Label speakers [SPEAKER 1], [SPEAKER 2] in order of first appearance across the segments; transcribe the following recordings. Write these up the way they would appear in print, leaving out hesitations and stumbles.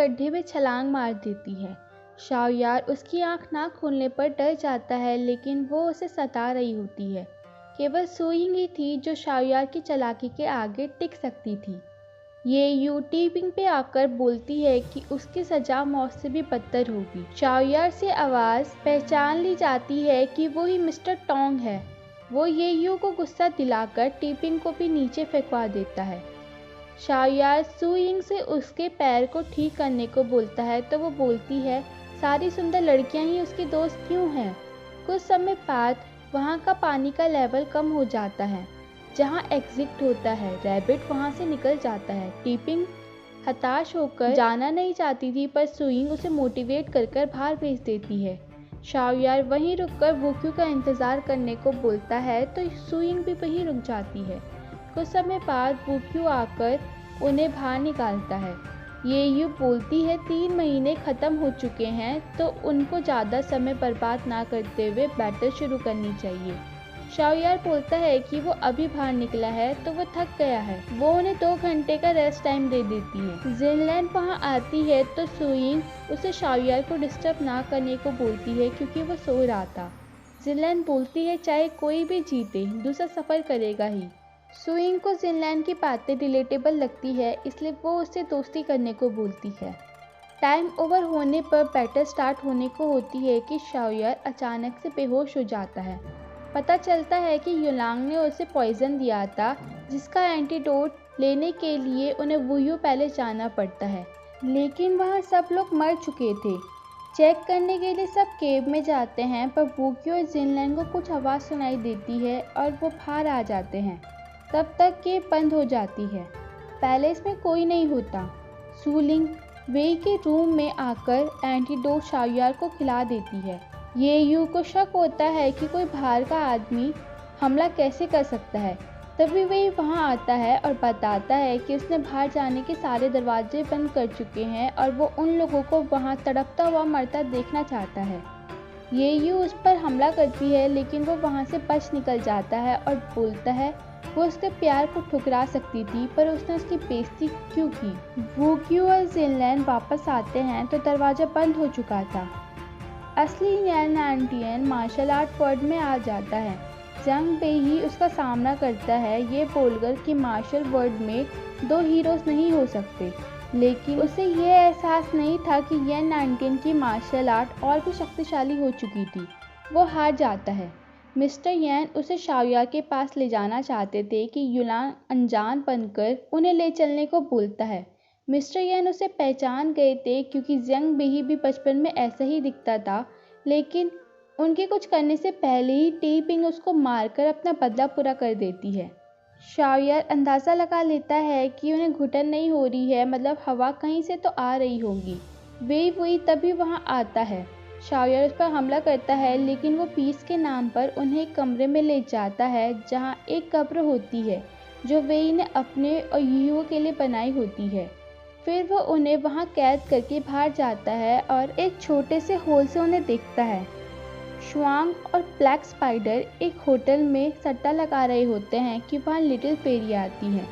[SPEAKER 1] गड्ढे में छलांग मार देती है। शाओयार उसकी आंख ना खोलने पर डर जाता है, लेकिन वो उसे सता रही होती है। केवल सुयिंग ही थी जो शाओयार की चालाकी के आगे टिक सकती थी। ये यू टीपिंग पे आकर बोलती है कि उसकी सजा मौत से भी बदतर होगी। शाओयार से आवाज़ पहचान ली जाती है कि वो ही मिस्टर टोंग है। वो ये यू को गुस्सा दिलाकर टीपिंग को भी नीचे फेंकवा देता है। शाओयार सुयिंग से उसके पैर को ठीक करने को बोलता है तो वो बोलती है सारी सुंदर लड़कियां ही उसकी दोस्त क्यों हैं। कुछ समय बाद वहाँ का पानी का लेवल कम हो जाता है। जहाँ एग्जिट होता है, रैबिट वहाँ से निकल जाता है। टीपिंग हताश होकर जाना नहीं चाहती थी, पर सुयिंग उसे मोटिवेट कर बाहर भेज देती है। शाओयार वहीं रुककर वूक्यू का इंतज़ार करने को बोलता है तो सुयिंग भी वहीं रुक जाती है। कुछ समय बाद वूक्यू आकर उन्हें बाहर निकालता है। ये यू बोलती है 3 महीने ख़त्म हो चुके हैं तो उनको ज़्यादा समय बर्बाद ना करते हुए बैटल शुरू करनी चाहिए। शाओयार बोलता है कि वो अभी बाहर निकला है तो वो थक गया है। वो उन्हें 2 घंटे का रेस्ट टाइम दे देती है। जिनलैन वहाँ आती है तो सुयिंग उसे शाओयार को डिस्टर्ब ना करने को बोलती है क्योंकि वो सो रहा था। जिनलैन बोलती है चाहे कोई भी जीते दूसरा सफ़र करेगा ही। सुयिंग को जिनलैन की बातें रिलेटेबल लगती है, इसलिए वो उससे दोस्ती करने को बोलती है। टाइम ओवर होने पर बैटल स्टार्ट होने को होती है कि शाओयार अचानक से बेहोश हो जाता है। पता चलता है कि युलांग ने उसे पॉइजन दिया था, जिसका एंटीडोट लेने के लिए उन्हें वुयू पैलेस जाना पड़ता है, लेकिन वहाँ सब लोग मर चुके थे। चेक करने के लिए सब केव में जाते हैं, पर वूक्यू और जिनलैन को कुछ आवाज़ सुनाई देती है और वो बाहर आ जाते हैं। तब तक केव बंद हो जाती है। पैलेस में कोई नहीं होता। सुलिंग वेई के रूम में आकर एंटीडोट शाओयार को खिला देती है। ये यू को शक होता है कि कोई बाहर का आदमी हमला कैसे कर सकता है। तभी वेई वहाँ आता है और बताता है कि उसने बाहर जाने के सारे दरवाजे बंद कर चुके हैं और वो उन लोगों को वहाँ तड़पता हुआ मरता देखना चाहता है। ये यू उस पर हमला करती है, लेकिन वो वहाँ से बच निकल जाता है और बोलता है वो उसके प्यार को ठुकरा सकती थी, पर उसने उसकी बेइज्जती क्यों की। वूक्यू और जिनलैन वापस आते हैं तो दरवाज़ा बंद हो चुका था। असली यैन नानटियन मार्शल आर्ट वर्ल्ड में आ जाता है। जंग बेही उसका सामना करता है, ये बोलकर कि मार्शल वर्ल्ड में 2 हीरोज़ नहीं हो सकते, लेकिन उसे ये एहसास नहीं था कि यैन नानटियन की मार्शल आर्ट और भी शक्तिशाली हो चुकी थी। वो हार जाता है। मिस्टर यैन उसे शाओयार के पास ले जाना चाहते थे कि युलांग अनजान बनकर उन्हें ले चलने को बोलता है। मिस्टर यैन उसे पहचान गए थे क्योंकि जंग बेही भी बचपन में ऐसा ही दिखता था, लेकिन उनके कुछ करने से पहले ही टीपिंग उसको मारकर अपना बदला पूरा कर देती है। शाओयार अंदाज़ा लगा लेता है कि उन्हें घुटन नहीं हो रही है, मतलब हवा कहीं से तो आ रही होगी। वही तभी वहाँ आता है। शाओयार उस पर हमला करता है, लेकिन वो पीस के नाम पर उन्हें एक कमरे में ले जाता है जहाँ एक कब्र होती है जो वेई ने अपने और यूहो के लिए बनाई होती है। फिर वो उन्हें वहाँ कैद करके बाहर जाता है और एक छोटे से होल से उन्हें देखता है। शुआंग और ब्लैक स्पाइडर एक होटल में सट्टा लगा रहे होते हैं कि वहाँ लिटिल फेरी आती है।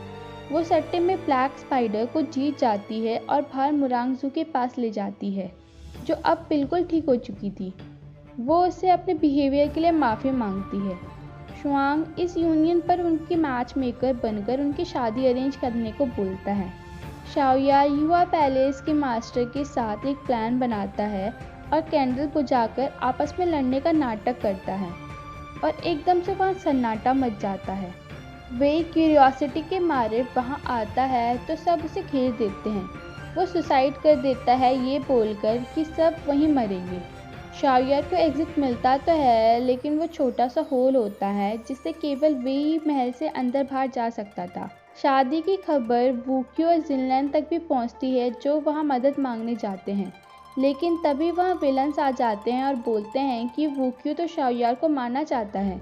[SPEAKER 1] वो सट्टे में ब्लैक स्पाइडर को जीत जाती है और बाहर मुरांगजू के पास ले जाती है, जो अब बिल्कुल ठीक हो चुकी थी। वो उससे अपने बिहेवियर के लिए माफ़ी मांगती है। शुआंग इस यूनियन पर उनकी मैच मेकर बनकर उनकी शादी अरेंज करने को बोलता है। शाओयार युवा पैलेस के मास्टर के साथ एक प्लान बनाता है और कैंडल बुझाकर आपस में लड़ने का नाटक करता है, और एकदम से वहाँ सन्नाटा मच जाता है। वे क्यूरियोसिटी के मारे वहाँ आता है तो सब उसे घेर देते हैं। वो सुसाइड कर देता है ये बोलकर कि सब वहीं मरेंगे। शाओयार को एग्जिट मिलता तो है, लेकिन वो छोटा सा होल होता है जिससे केवल वे ही महल से अंदर बाहर जा सकता था। शादी की खबर वूक्यू और जिनलैन तक भी पहुंचती है, जो वहां मदद मांगने जाते हैं, लेकिन तभी वहां विलन्स आ जाते हैं और बोलते हैं कि वूक्यू तो शाओयार को मारना चाहता है।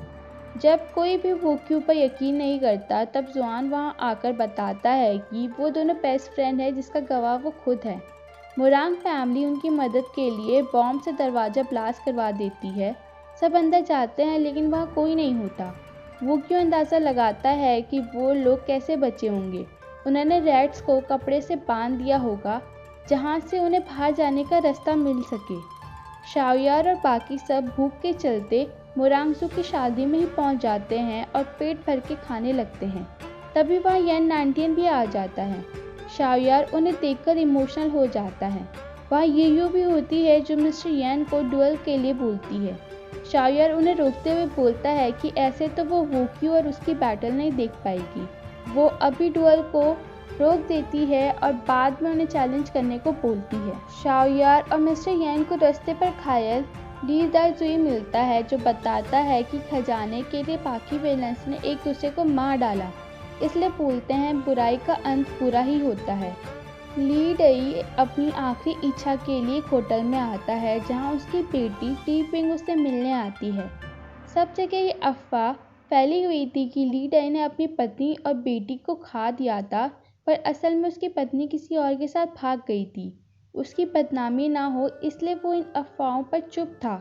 [SPEAKER 1] जब कोई भी वूक्यू पर यकीन नहीं करता, तब जुआन वहां आकर बताता है कि वो दोनों बेस्ट फ्रेंड है, जिसका गवाह वो खुद है। मुरांग फैमिली उनकी मदद के लिए बॉम्ब से दरवाज़ा ब्लास्ट करवा देती है। सब अंदर जाते हैं, लेकिन वहाँ कोई नहीं होता। वूक्यू अंदाज़ा लगाता है कि वो लोग कैसे बचे होंगे। उन्होंने रैट्स को कपड़े से बांध दिया होगा, जहाँ से उन्हें बाहर जाने का रास्ता मिल सके। शाओयार और बाकी सब भूख के चलते मोरांगजू की शादी में ही पहुँच जाते हैं और पेट भर के खाने लगते हैं। तभी वहाँ येन नानटियन भी आ जाता है। शाओयार उन्हें देखकर इमोशनल हो जाता है। वहाँ येयू भी होती है जो मिस्टर येन को डुएल के लिए बोलती है। शाओयार उन्हें रोकते हुए बोलता है कि ऐसे तो वो वूक्यू और उसकी बैटल नहीं देख पाएगी। वो अभी डुएल को रोक देती है और बाद में उन्हें चैलेंज करने को बोलती है। शाओयार और मिस्टर येन को रास्ते पर घायल ली दाजुई मिलता है जो बताता है कि खजाने के लिए बाकी विलेंस ने एक दूसरे को मार डाला, इसलिए बोलते हैं बुराई का अंत बुरा ही होता है। ली डई अपनी आखिरी इच्छा के लिए एक होटल में आता है जहां उसकी बेटी टी पिंग उससे मिलने आती है। सब जगह ये अफवाह फैली हुई थी कि ली डई ने अपनी पत्नी और बेटी को खा दिया था, पर असल में उसकी पत्नी किसी और के साथ भाग गई थी। उसकी बदनामी ना हो इसलिए वो इन अफवाहों पर चुप था।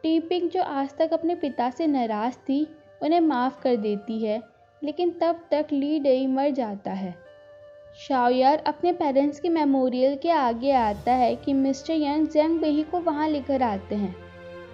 [SPEAKER 1] टी पिंग जो आज तक अपने पिता से नाराज़ थी उन्हें माफ़ कर देती है, लेकिन तब तक ली डई मर जाता है। शाओयार अपने पेरेंट्स के मेमोरियल के आगे आता है कि मिस्टर यंग ज़ेंग बेही को वहाँ लेकर आते हैं।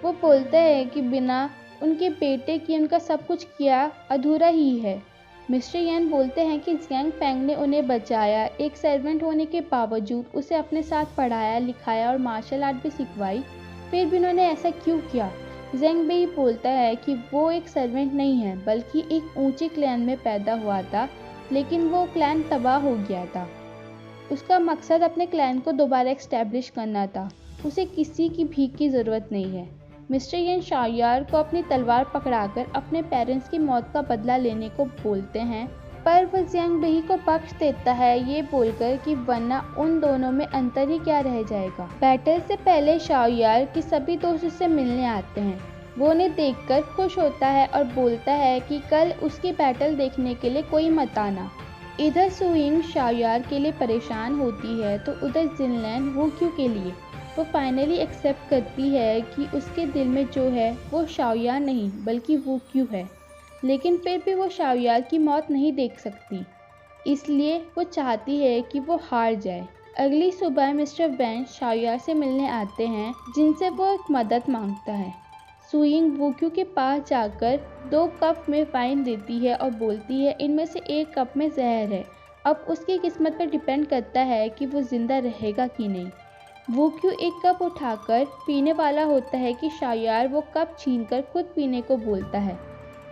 [SPEAKER 1] वो बोलते हैं कि बिना उनके बेटे की उनका सब कुछ किया अधूरा ही है। मिस्टर यन बोलते हैं कि ज़ेंग फेंग ने उन्हें बचाया, एक सर्वेंट होने के बावजूद उसे अपने साथ पढ़ाया लिखाया और मार्शल आर्ट भी सिखवाई, फिर भी उन्होंने ऐसा क्यों किया। ज़ेंग बेही बोलता है कि वो एक सर्वेंट नहीं है बल्कि एक ऊंचे क्लैन में पैदा हुआ था, लेकिन वो क्लैन तबाह हो गया था। उसका मकसद अपने क्लैन को दोबारा एक्स्टैब्लिश करना था। उसे किसी की भीख की ज़रूरत नहीं है। मिस्टर यन शाओयार को अपनी तलवार पकड़ाकर अपने पेरेंट्स की मौत का बदला लेने को बोलते हैं, पर वह ज़ेंग बेही को बख्श देता है ये बोलकर कि वरना उन दोनों में अंतर ही क्या रह जाएगा। बैटल से पहले शाओयार के सभी दोस्त उससे मिलने आते हैं। वो उन्हें देखकर खुश होता है और बोलता है कि कल उसकी बैटल देखने के लिए कोई मत आना। इधर सुइंग शाओयार के लिए परेशान होती है तो उधर जिनलैन वूक्यू के लिए। वो फाइनली एक्सेप्ट करती है कि उसके दिल में जो है वो शाओयार नहीं बल्कि वूक्यू है, लेकिन फिर भी वो शाओयार की मौत नहीं देख सकती, इसलिए वो चाहती है कि वो हार जाए। अगली सुबह मिस्टर वैन शाओयार से मिलने आते हैं जिनसे वो एक मदद मांगता है। सुइंग वूक्यू के पास जाकर 2 कप में वाइन देती है और बोलती है इनमें से एक कप में जहर है, अब उसकी किस्मत पर डिपेंड करता है कि वो जिंदा रहेगा कि नहीं। वूक्यू एक कप उठाकर पीने वाला होता है कि शाओयार वो कप छीनकर खुद पीने को बोलता है,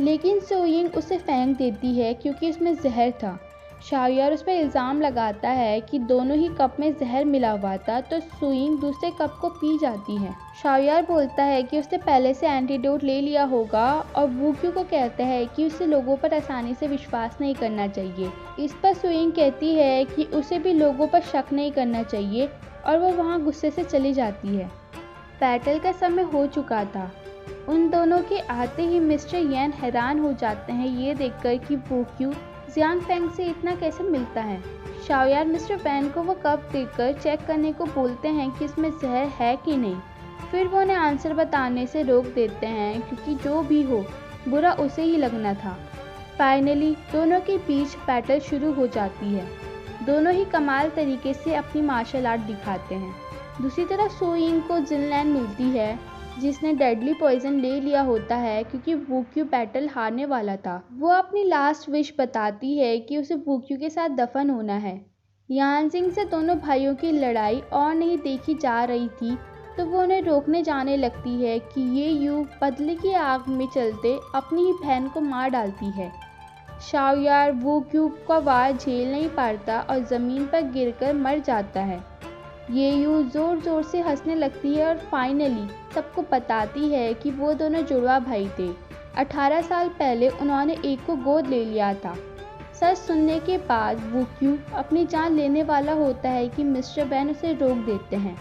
[SPEAKER 1] लेकिन सुइंग उसे फेंक देती है क्योंकि उसमें जहर था। शाओयार उस पर इल्ज़ाम लगाता है कि दोनों ही कप में जहर मिला हुआ था, तो सुइंग दूसरे कप को पी जाती है। शाओयार बोलता है कि उसने पहले से एंटीडोट ले लिया होगा और वूक्यू को कहता है कि उसे लोगों पर आसानी से विश्वास नहीं करना चाहिए। इस पर सुइंग कहती है कि उसे भी लोगों पर शक नहीं करना चाहिए और वो वहाँ गुस्से से चली जाती है। बैटल का समय हो चुका था। उन दोनों के आते ही मिस्टर येन हैरान हो जाते हैं ये देखकर कि वूक्यू ज़ियांग फेंग से इतना कैसे मिलता है। शाओयार मिस्टर वैन को वो कप देकर चेक करने को बोलते हैं कि इसमें जहर है कि नहीं, फिर वो उन्हें आंसर बताने से रोक देते हैं क्योंकि जो भी हो बुरा उसे ही लगना था। फाइनली दोनों के बीच बैटल शुरू हो जाती है। दोनों ही कमाल तरीके से अपनी मार्शल आर्ट दिखाते हैं। दूसरी तरफ सुइंग को जिनलैन मिलती है जिसने डेडली पॉइजन ले लिया होता है क्योंकि वूक्यू बैटल हारने वाला था। वो अपनी लास्ट विश बताती है कि उसे वूक्यू के साथ दफन होना है। यानजिंग से दोनों भाइयों की लड़ाई और नहीं देखी जा रही थी तो वो उन्हें रोकने जाने लगती है कि ये यू बदले की आग में चलते अपनी ही बहन को मार डालती है। शाओयार वूक्यू का वार झेल नहीं पाता और ज़मीन पर गिरकर मर जाता है। ये यू ज़ोर ज़ोर से हंसने लगती है और फाइनली सबको बताती है कि वो दोनों जुड़वा भाई थे। 18 साल पहले उन्होंने एक को गोद ले लिया था। सच सुनने के बाद वूक्यू अपनी जान लेने वाला होता है कि मिस्टर वैन उसे रोक देते हैं।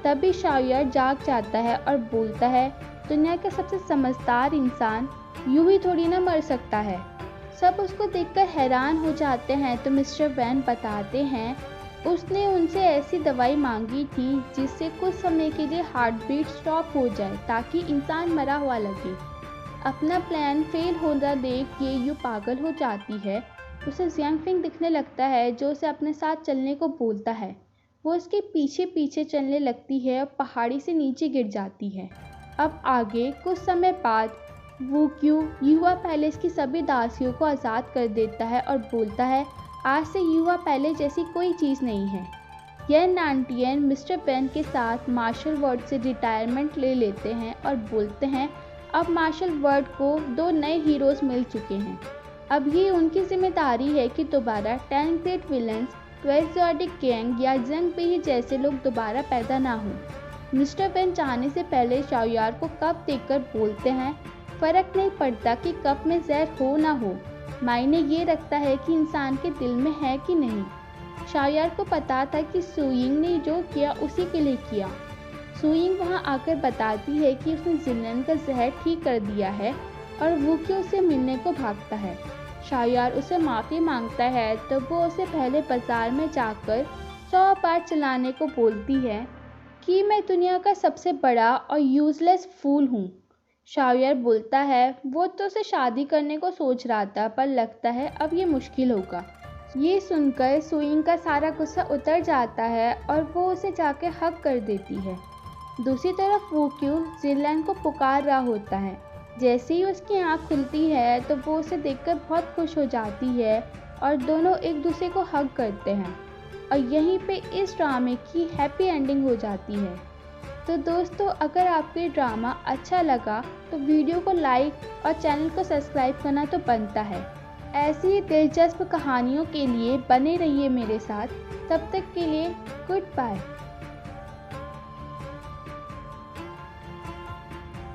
[SPEAKER 1] तभी शाओयार जाग जाता है और बोलता है दुनिया का सबसे समझदार इंसान यूं ही थोड़ी ना मर सकता है। सब उसको देखकर हैरान हो जाते हैं तो मिस्टर वैन बताते हैं उसने उनसे ऐसी दवाई मांगी थी जिससे कुछ समय के लिए हार्ट बीट स्टॉप हो जाए ताकि इंसान मरा हुआ लगे। अपना प्लान फेल होना देख ये यू पागल हो जाती है। उसे ज़ियांग फेंग दिखने लगता है जो उसे अपने साथ चलने को बोलता है। वो उसके पीछे पीछे चलने लगती है और पहाड़ी से नीचे गिर जाती है। अब आगे कुछ समय बाद वूक्यू युवा पैलेस की सभी दासियों को आज़ाद कर देता है और बोलता है, आज से युवा पैलेस जैसी कोई चीज़ नहीं है। यह नानटियन मिस्टर पेन के साथ मार्शल वर्ड से रिटायरमेंट ले लेते हैं और बोलते हैं, अब मार्शल वर्ड को 2 नए हीरोज़ मिल चुके हैं। अब ये उनकी जिम्मेदारी है कि दोबारा 10 ग्रेट विलन्स, 12 ज़ोडिक गैंग या जंग पेही जैसे लोग दोबारा पैदा ना हों। मिस्टर पेन चाहने से पहले शाओयार को कप देखकर बोलते हैं, फ़र्क नहीं पड़ता कि कप में जहर हो ना हो, मायने ये रखता है कि इंसान के दिल में है कि नहीं। शाओयार को पता था कि सुयिंग ने जो किया उसी के लिए किया। सुयिंग वहां आकर बताती है कि उसने जिनलन का जहर ठीक कर दिया है और वूक्यू उससे मिलने को भागता है। शाओयार उसे माफ़ी मांगता है तो वो उसे पहले बाजार में जाकर 100 बार चलाने को बोलती है कि मैं दुनिया का सबसे बड़ा और यूजलेस फूल हूँ। शाओयार बोलता है वो तो उसे शादी करने को सोच रहा था, पर लगता है अब ये मुश्किल होगा। ये सुनकर सुयिंग का सारा गुस्सा उतर जाता है और वो उसे जाके हक कर देती है। दूसरी तरफ वूक्यू जिनलन को पुकार रहा होता है। जैसे ही उसकी आँख खुलती है तो वो उसे देखकर बहुत खुश हो जाती है और दोनों एक दूसरे को हग करते हैं और यहीं पे इस ड्रामे की हैप्पी एंडिंग हो जाती है। तो दोस्तों, अगर आपको ये ड्रामा अच्छा लगा तो वीडियो को लाइक और चैनल को सब्सक्राइब करना तो बनता है। ऐसी ही दिलचस्प कहानियों के लिए बने रहिए मेरे साथ। तब तक के लिए गुड बाय।